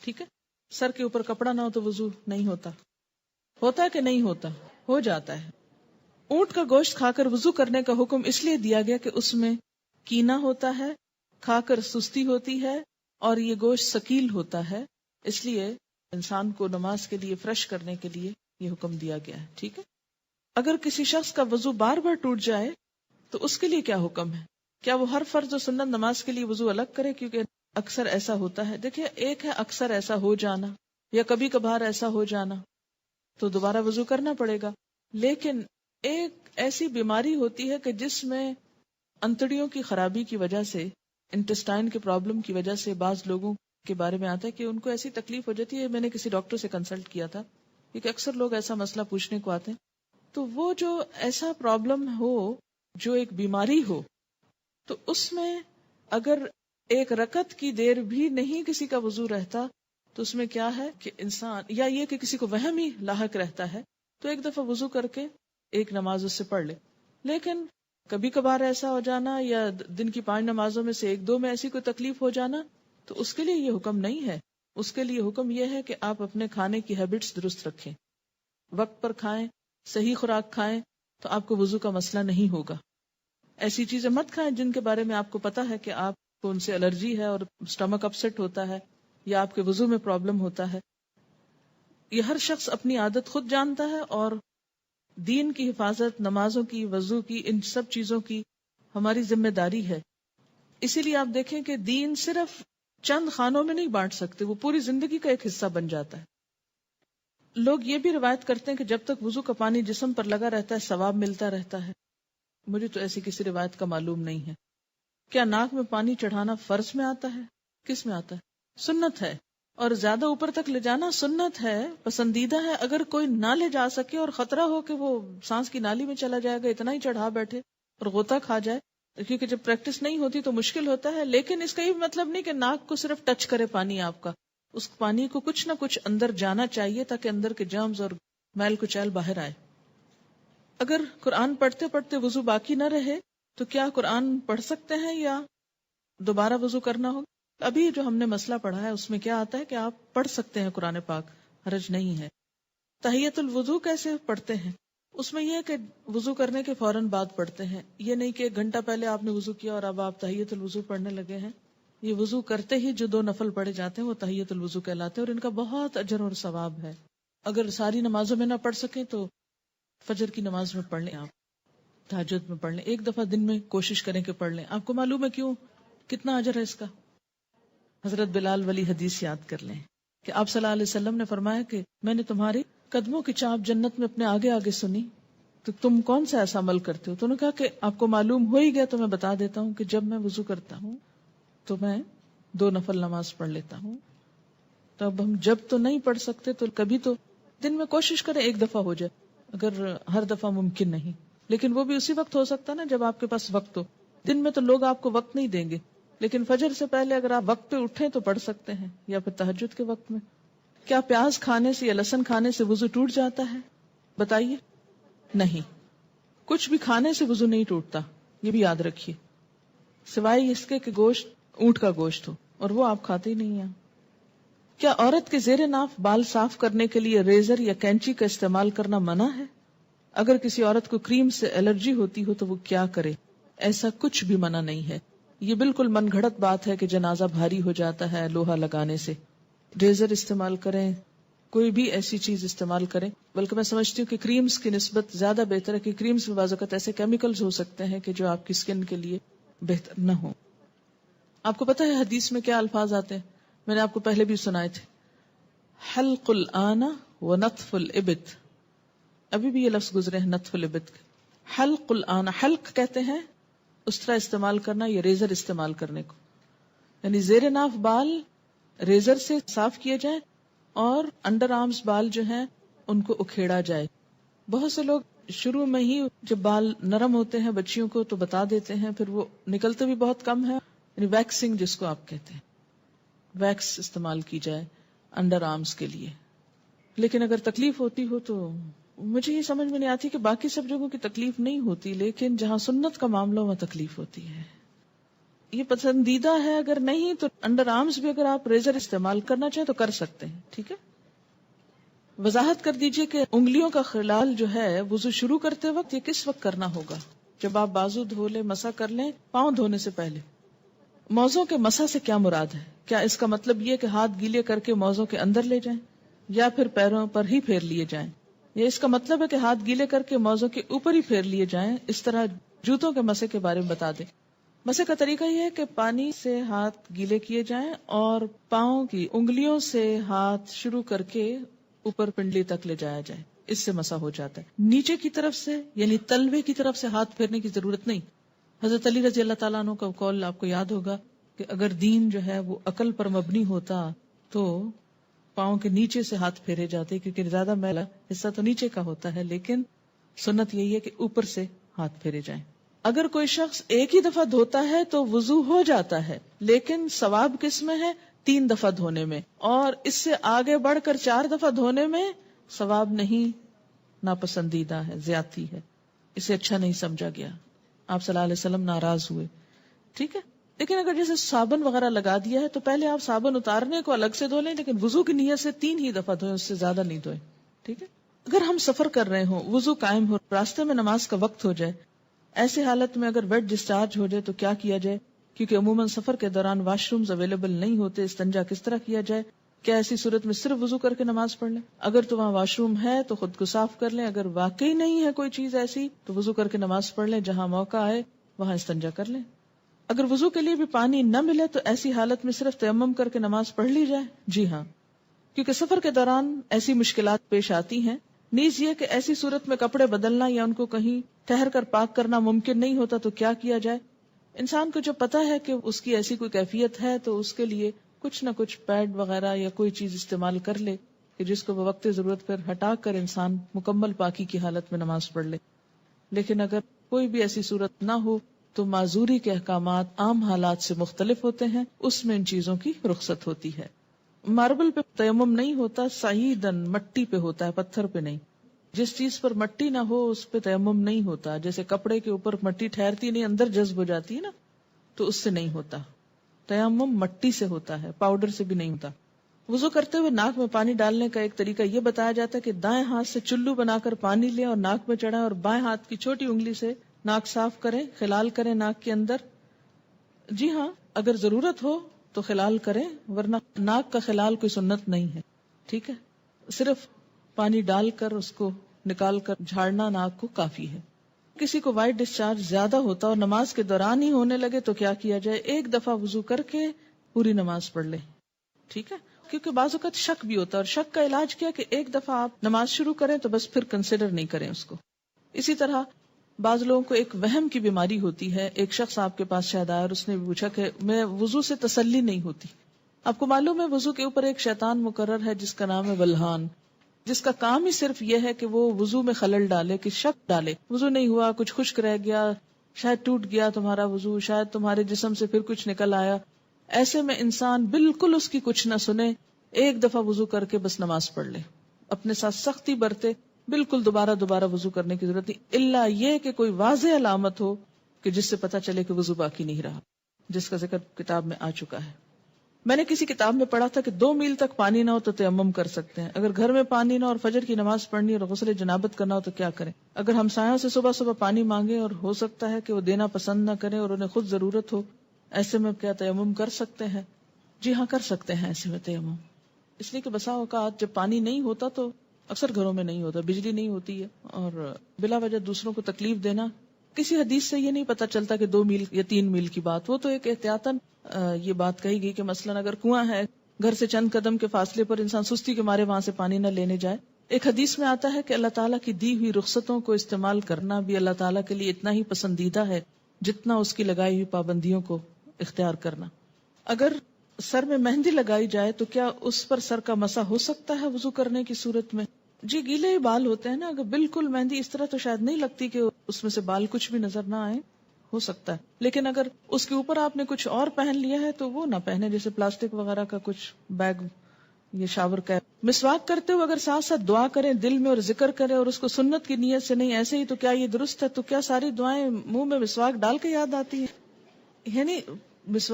ٹھیک ہے. سر کے اوپر کپڑا نہ ہو تو وضو نہیں ہوتا. ہوتا ہے کہ نہیں ہوتا؟ ہو جاتا ہے. اونٹ کا گوشت کھا کر وضو کرنے کا حکم اس لیے دیا گیا کہ اس میں کینا ہوتا ہے، کھا کر سستی ہوتی ہے، اور یہ گوشت ثقیل ہوتا ہے. اس لیے انسان کو نماز کے لیے فریش کرنے کے لیے یہ حکم دیا گیا ہے. ٹھیک ہے. اگر کسی شخص کا وضو بار بار ٹوٹ جائے تو اس کے لیے کیا حکم ہے؟ کیا وہ ہر فرض و سنت نماز کے لیے وضو الگ کرے؟ کیونکہ اکثر ایسا ہوتا ہے. دیکھیں، ایک ہے اکثر ایسا ہو جانا یا کبھی کبھار ایسا ہو جانا، تو دوبارہ وضو کرنا پڑے گا. لیکن ایک ایسی بیماری ہوتی ہے کہ جس میں انتڑیوں کی خرابی کی وجہ سے، انٹسٹائن کے پرابلم کی وجہ سے بعض لوگوں کے بارے میں آتا ہے کہ ان کو ایسی تکلیف ہو جاتی ہے. میں نے کسی ڈاکٹر سے کنسلٹ کیا تھا کیونکہ اکثر لوگ ایسا مسئلہ پوچھنے کو آتے ہیں. تو وہ جو ایسا پرابلم ہو، جو ایک بیماری ہو، تو اس میں اگر ایک رکعت کی دیر بھی نہیں کسی کا وضو رہتا تو اس میں کیا ہے کہ انسان، یا یہ کہ کسی کو وہم ہی لاحق رہتا ہے، تو ایک دفعہ وضو کر کے ایک نماز اس سے پڑھ لے. لیکن کبھی کبھار ایسا ہو جانا یا دن کی 5 نمازوں میں سے 1-2 میں ایسی کوئی تکلیف ہو جانا، تو اس کے لیے یہ حکم نہیں ہے. اس کے لیے حکم یہ ہے کہ آپ اپنے کھانے کی ہیبٹس درست رکھیں، وقت پر کھائیں، صحیح خوراک کھائیں، تو آپ کو وضو کا مسئلہ نہیں ہوگا. ایسی چیزیں مت کھائیں جن کے بارے میں آپ کو پتا ہے کہ آپ کو ان سے الرجی ہے اور سٹمک اپسیٹ ہوتا ہے یا آپ کے وضو میں پرابلم ہوتا ہے. یہ ہر شخص اپنی عادت خود جانتا ہے، اور دین کی حفاظت، نمازوں کی، وضو کی، ان سب چیزوں کی ہماری ذمہ داری ہے. اسی لیے آپ دیکھیں کہ دین صرف چند خانوں میں نہیں بانٹ سکتے، وہ پوری زندگی کا ایک حصہ بن جاتا ہے. لوگ یہ بھی روایت کرتے ہیں کہ جب تک وضو کا پانی جسم پر لگا رہتا ہے ثواب ملتا رہتا ہے. مجھے تو ایسی کسی روایت کا معلوم نہیں ہے. کیا ناک میں پانی چڑھانا فرض میں آتا ہے؟ کس میں آتا ہے؟ سنت ہے. اور زیادہ اوپر تک لے جانا سنت ہے، پسندیدہ ہے. اگر کوئی نہ لے جا سکے اور خطرہ ہو کہ وہ سانس کی نالی میں چلا جائے گا، اتنا ہی چڑھا بیٹھے اور غوطہ کھا جائے، کیونکہ جب پریکٹس نہیں ہوتی تو مشکل ہوتا ہے. لیکن اس کا یہ مطلب نہیں کہ ناک کو صرف ٹچ کرے پانی آپ کا. اس پانی کو کچھ نہ کچھ اندر جانا چاہیے تاکہ اندر کے جرمز اور میل کچیل باہر آئے. اگر قرآن پڑھتے پڑھتے وضو باقی نہ رہے تو کیا قرآن پڑھ سکتے ہیں یا دوبارہ وضو کرنا ہوگا؟ ابھی جو ہم نے مسئلہ پڑھا ہے اس میں کیا آتا ہے کہ آپ پڑھ سکتے ہیں قرآن پاک، حرج نہیں ہے. تحیۃ الوضو کیسے پڑھتے ہیں؟ اس میں یہ کہ وضو کرنے کے فوراً بعد پڑھتے ہیں. یہ نہیں کہ 1 گھنٹہ پہلے آپ نے وضو کیا اور اب آپ تحیۃ الوضو پڑھنے لگے ہیں. یہ وضو کرتے ہی جو 2 نفل پڑھے جاتے ہیں وہ تحیۃ الوضو کہلاتے ہیں، اور ان کا بہت اجر اور ثواب ہے. اگر ساری نمازوں میں نہ پڑھ سکیں تو فجر کی نماز میں پڑھ لیں، آپ تہجد میں پڑھ لیں، 1 دفعہ دن میں کوشش کریں کہ پڑھ لیں. آپ کو معلوم ہے کیوں؟ کتنا اجر ہے اس کا؟ حضرت بلال والی حدیث یاد کر لیں کہ آپ صلی اللہ علیہ وسلم نے فرمایا کہ میں نے تمہاری قدموں کی چاپ جنت میں اپنے آگے آگے سنی، تو تم کون سا ایسا عمل کرتے ہو؟ تو انہوں نے کہا کہ آپ کو معلوم ہو ہی گیا تو میں بتا دیتا ہوں کہ جب میں وضو کرتا ہوں تو میں 2 نفل نماز پڑھ لیتا ہوں. تو اب ہم جب تو نہیں پڑھ سکتے تو کبھی تو دن میں کوشش کریں 1 دفعہ ہو جائے، اگر ہر دفعہ ممکن نہیں، لیکن وہ بھی اسی وقت ہو سکتا نا جب آپ کے پاس وقت ہو. دن میں تو لوگ آپ کو وقت نہیں دیں گے، لیکن فجر سے پہلے اگر آپ وقت پہ اٹھیں تو پڑھ سکتے ہیں، یا پھر تہجد کے وقت میں. کیا پیاز کھانے سے یا لہسن کھانے سے وضو ٹوٹ جاتا ہے؟ بتائیے. نہیں، کچھ بھی کھانے سے وضو نہیں ٹوٹتا، یہ بھی یاد رکھیے، سوائے اس کے کہ گوشت اونٹ کا گوشت ہو، اور وہ آپ کھاتے ہی نہیں ہیں. کیا عورت کے زیر ناف بال صاف کرنے کے لیے ریزر یا کینچی کا استعمال کرنا منع ہے؟ اگر کسی عورت کو کریم سے الرجی ہوتی ہو تو وہ کیا کرے؟ ایسا کچھ بھی منع نہیں ہے. یہ بالکل من گھڑت بات ہے کہ جنازہ بھاری ہو جاتا ہے لوہا لگانے سے. ریزر استعمال کریں، کوئی بھی ایسی چیز استعمال کریں. بلکہ میں سمجھتی ہوں کہ کریمز کی نسبت زیادہ بہتر ہے، کہ کریمز میں بعض اوقات ایسے کیمیکلز ہو سکتے ہیں کہ جو آپ کی سکن کے لیے بہتر نہ ہو. آپ کو پتہ ہے حدیث میں کیا الفاظ آتے ہیں؟ میں نے آپ کو پہلے بھی سنائے تھے، حلق الآن و نطف الابط. ابھی بھی یہ لفظ گزرے ہیں نطف الابط. حلق الآن، حلق کہتے ہیں اس طرح استعمال کرنا، یہ ریزر استعمال کرنے کو، یعنی زیر ناف بال ریزر سے صاف کیے جائیں اور انڈر آرمز بال جو ہیں ان کو اکھیڑا جائے. بہت سے لوگ شروع میں ہی جب بال نرم ہوتے ہیں بچیوں کو تو بتا دیتے ہیں، پھر وہ نکلتے بھی بہت کم ہے، یعنی ویکسنگ جس کو آپ کہتے ہیں، ویکس استعمال کی جائے انڈر آرمز کے لیے. لیکن اگر تکلیف ہوتی ہو تو مجھے یہ سمجھ میں نہیں آتی کہ باقی سب جگہوں کی تکلیف نہیں ہوتی، لیکن جہاں سنت کا معاملہ وہاں تکلیف ہوتی ہے. یہ پسندیدہ ہے، اگر نہیں تو انڈر آرمز بھی اگر آپ ریزر استعمال کرنا چاہیں تو کر سکتے ہیں. ٹھیک ہے. وضاحت کر دیجئے کہ انگلیوں کا خلال جو ہے وضو شروع کرتے وقت یہ کس وقت کرنا ہوگا؟ جب آپ بازو دھو لیں، مسح کر لیں، پاؤں دھونے سے پہلے. موزوں کے مسح سے کیا مراد ہے؟ کیا اس کا مطلب یہ کہ ہاتھ گیلے کر کے موزوں کے اندر لے جائیں یا پھر پیروں پر ہی پھیر لیے جائیں، یا اس کا مطلب ہے کہ ہاتھ گیلے کر کے موزوں کے اوپر ہی پھیر لیے جائیں؟ اس طرح جوتوں کے مسح کے بارے میں بتا دیں. مسح کا طریقہ یہ ہے کہ پانی سے ہاتھ گیلے کیے جائیں اور پاؤں کی انگلیوں سے ہاتھ شروع کر کے اوپر پنڈلی تک لے جایا جائے، اس سے مسح ہو جاتا ہے. نیچے کی طرف سے یعنی تلوے کی طرف سے ہاتھ پھیرنے کی ضرورت نہیں. حضرت علی رضی اللہ تعالیٰ عنہ کا قول آپ کو یاد ہوگا کہ اگر دین جو ہے وہ عقل پر مبنی ہوتا تو پاؤں کے نیچے سے ہاتھ پھیرے جاتے، کیونکہ زیادہ میلا حصہ تو نیچے کا ہوتا ہے، لیکن سنت یہی ہے کہ اوپر سے ہاتھ پھیرے جائیں. اگر کوئی شخص ایک ہی دفعہ دھوتا ہے تو وضو ہو جاتا ہے، لیکن ثواب کس میں ہے؟ 3 دفعہ دھونے میں، اور اس سے آگے بڑھ کر 4 دفعہ دھونے میں ثواب نہیں، ناپسندیدہ ہے، زیادتی ہے، اسے اچھا نہیں سمجھا گیا. آپ صلی اللہ علیہ وسلم ناراض ہوئے. ٹھیک ہے. لیکن اگر جیسے صابن وغیرہ لگا دیا ہے تو پہلے آپ صابن اتارنے کو الگ سے دھو لیں، لیکن وضو کی نیت سے 3 ہی دفعہ دھوئیں، اس سے زیادہ نہیں دھوئیں. ٹھیک ہے. اگر ہم سفر کر رہے ہوں، وضو قائم ہو، راستے میں نماز کا وقت ہو جائے، ایسے حالت میں اگر ویٹ ڈسچارج ہو جائے تو کیا کیا جائے؟ کیونکہ عموماً سفر کے دوران واش رومز اویلیبل نہیں ہوتے، استنجا کس طرح کیا جائے؟ کیا ایسی صورت میں صرف وضو کر کے نماز پڑھ لیں؟ اگر تو وہاں واش روم ہے تو خود کو صاف کر لیں، اگر واقعی نہیں ہے کوئی چیز ایسی تو وضو کر کے نماز پڑھ لیں، جہاں موقع آئے وہاں استنجا کر لیں. اگر وضو کے لیے بھی پانی نہ ملے تو ایسی حالت میں صرف تیمم کر کے نماز پڑھ لی جائے. جی ہاں، کیونکہ سفر کے دوران ایسی مشکلات پیش آتی ہیں. نیز یہ کہ ایسی صورت میں کپڑے بدلنا یا ان کو کہیں ٹھہر کر پاک کرنا ممکن نہیں ہوتا تو کیا کیا جائے؟ انسان کو جب پتا ہے کہ اس کی ایسی کوئی کیفیت ہے تو اس کے لیے کچھ نہ کچھ پیڈ وغیرہ یا کوئی چیز استعمال کر لے کہ جس کو وہ وقت ضرورت پر ہٹا کر انسان مکمل پاکی کی حالت میں نماز پڑھ لے. لیکن اگر کوئی بھی ایسی صورت نہ ہو تو معذوری کے احکامات عام حالات سے مختلف ہوتے ہیں، اس میں ان چیزوں کی رخصت ہوتی ہے. ماربل پہ تیمم نہیں ہوتا، صعیدن مٹی پہ ہوتا ہے، پتھر پہ نہیں. جس چیز پر مٹی نہ ہو اس پہ تیمم نہیں ہوتا. جیسے کپڑے کے اوپر مٹی ٹھہرتی نہیں، اندر جذب ہو جاتی ہے نا، تو اس سے نہیں ہوتا. تیمم مٹی سے ہوتا ہے، پاؤڈر سے بھی نہیں ہوتا. وضو کرتے ہوئے ناک میں پانی ڈالنے کا ایک طریقہ یہ بتایا جاتا ہے کہ دائیں ہاتھ سے چلو بنا کر پانی لیں اور ناک میں چڑھائیں، اور بائیں ہاتھ کی چھوٹی انگلی سے ناک صاف کریں، خلال کریں ناک کے اندر. جی ہاں، اگر ضرورت ہو تو خلال کریں، ورنہ ناک کا خلال کوئی سنت نہیں ہے. ٹھیک ہے. صرف پانی ڈال کر اس کو نکال کر جھاڑنا ناک کو کافی ہے. کسی کو وائٹ ڈسچارج زیادہ ہوتا اور نماز کے دوران ہی ہونے لگے تو کیا کیا جائے؟ ایک دفعہ وضو کر کے پوری نماز پڑھ لے. ٹھیک ہے. کیونکہ بعض اوقات شک بھی ہوتا ہے، اور شک کا علاج کیا کہ ایک دفعہ آپ نماز شروع کریں تو بس پھر کنسیڈر نہیں کریں اس کو. اسی طرح بعض لوگوں کو ایک وہم کی بیماری ہوتی ہے. ایک شخص آپ کے پاس شاید آیا اور اس نے پوچھا کہ میں وضو سے تسلی نہیں ہوتی. آپ کو معلوم ہے وضو کے اوپر ایک شیطان مقرر ہے جس کا نام ہے ولہان، جس کا کام ہی صرف یہ ہے کہ وہ وضو میں خلل ڈالے، کہ شک ڈالے. وضو نہیں ہوا، کچھ خشک رہ گیا، شاید ٹوٹ گیا تمہارا وضو، شاید تمہارے جسم سے پھر کچھ نکل آیا. ایسے میں انسان بالکل اس کی کچھ نہ سنے، ایک دفعہ وضو کر کے بس نماز پڑھ لے. اپنے ساتھ سختی برتے، بالکل دوبارہ وضو کرنے کی ضرورت نہیں، الا یہ کہ کوئی واضح علامت ہو کہ جس سے پتا چلے کہ وضو باقی نہیں رہا، جس کا ذکر کتاب میں آ چکا ہے. میں نے کسی کتاب میں پڑھا تھا کہ 2 میل تک پانی نہ ہو تو تیمم کر سکتے ہیں. اگر گھر میں پانی نہ اور فجر کی نماز پڑھنی اور غسل جنابت کرنا ہو تو کیا کریں؟ اگر ہمسایوں سے صبح صبح پانی مانگے اور ہو سکتا ہے کہ وہ دینا پسند نہ کریں اور انہیں خود ضرورت ہو، ایسے میں کیا تیمم کر سکتے ہیں؟ جی ہاں، کر سکتے ہیں ایسے میں تیمم. اس لیے کہ بسا اوقات جب پانی نہیں ہوتا تو اکثر گھروں میں نہیں ہوتا، بجلی نہیں ہوتی ہے، اور بلا وجہ دوسروں کو تکلیف دینا. کسی حدیث سے یہ نہیں پتا چلتا کہ 2 میل یا 3 میل کی بات، وہ تو ایک احتیاطاً یہ بات کہی گئی کہ مثلا اگر کنواں ہے، گھر سے چند قدم کے فاصلے پر، انسان سستی کے مارے وہاں سے پانی نہ لینے جائے. ایک حدیث میں آتا ہے کہ اللہ تعالیٰ کی دی ہوئی رخصتوں کو استعمال کرنا بھی اللہ تعالیٰ کے لیے اتنا ہی پسندیدہ ہے جتنا اس کی لگائی ہوئی پابندیوں کو اختیار کرنا. اگر سر میں مہندی لگائی جائے تو کیا اس پر سر کا مسح ہو سکتا ہے وضو کرنے کی صورت میں؟ جی، گیلے ہی بال ہوتے ہیں نا، اگر بالکل مہندی اس طرح تو شاید نہیں لگتی کہ اس میں سے بال کچھ بھی نظر نہ آئے، ہو سکتا ہے. لیکن اگر اس کے اوپر آپ نے کچھ اور پہن لیا ہے تو وہ نہ پہنے، جیسے پلاسٹک وغیرہ کا کچھ بیگ، یہ شاور کیپ. مسواک کرتے ہوئے اگر ساتھ ساتھ دعا کریں دل میں اور ذکر کریں اور اس کو سنت کی نیت سے نہیں ایسے ہی، تو کیا یہ درست ہے؟ تو کیا ساری دعائیں منہ میں مسواک ڈال کے یاد آتی ہیں؟ یعنی مسواک